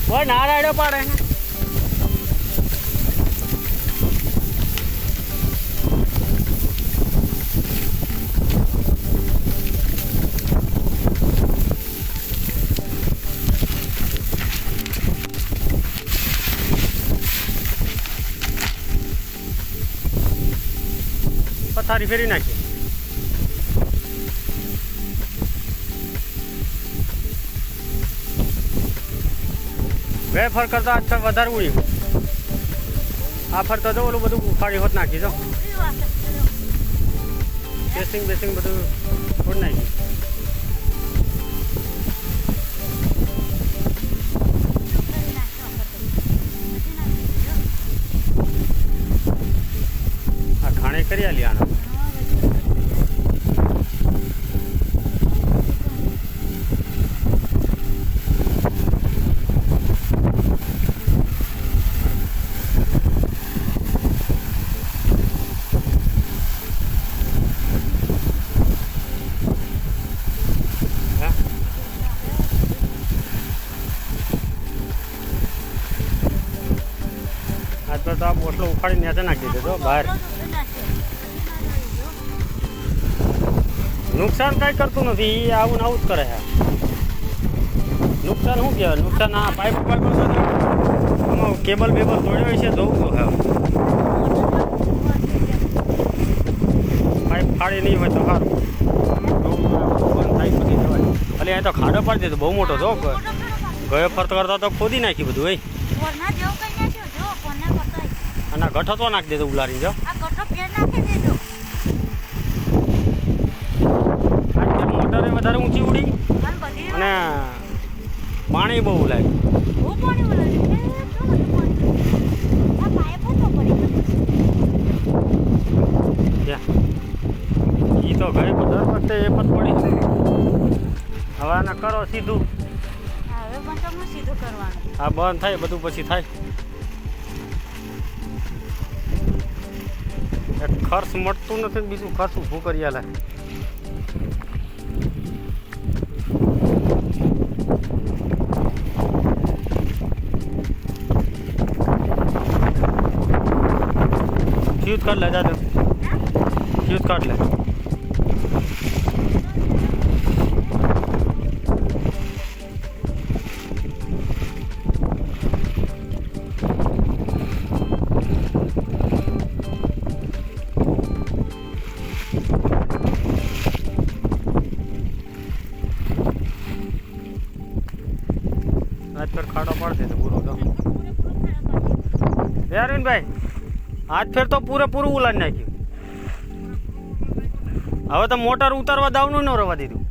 કોઈ ના રાડ્યો પાડે પથારી ફેરી નાખી વેફર કરતા આજ વધારે ઉડી આ ફરતો તો ઓલું બધું ઉખાડી હોત નાખી જો બેસિંગ બધું ફોડ નાખી આ ખાણે કરી આલી આના તો આ બોટલો ઉખાડી નેચે નાખી દીધો બહાર નુકસાન કાંઈ કરતું નથી એ આવું ને આવું જ કરે છે નુકસાન શું કહેવાય નુકસાન આ પાઇપ આમાં કેબલ બેબલ તોડ્યો છે જોવું તો હા પાઇપ ફાડી નહીં હોય તો સારું બંધ થાય પછી જવાય એટલે અહીં તો ખાડો પાડી દીધો બહુ મોટો જો ગયો ફરતો કરતા તો ખોદી નાખી બધું ભાઈ અને ગઠો તો નાખી દેજો ઉલારી જો મોટરે વધારે ઊંચી ઉડી અને પાણી બહુ લાગ્યું એ તો ઘરે દર વખતે એ પણ પડી હવે આને કરો સીધું હા બંધ થાય બધું પછી થાય ખર્ચ મળતું નથી બીજું ખર્ચ ઊભું કરી આલે ફ્યુઝ કાઢ લે દાદા ફ્યુઝ કાઢ લે આજ ફેર ખાડો પાડી દે પૂરો તો અરવિંદભાઈ આજ ફેર તો પૂરેપૂરું ઉલાડી નાખ્યું હવે તો મોટર ઉતારવા દાવનું ન રવા દીધું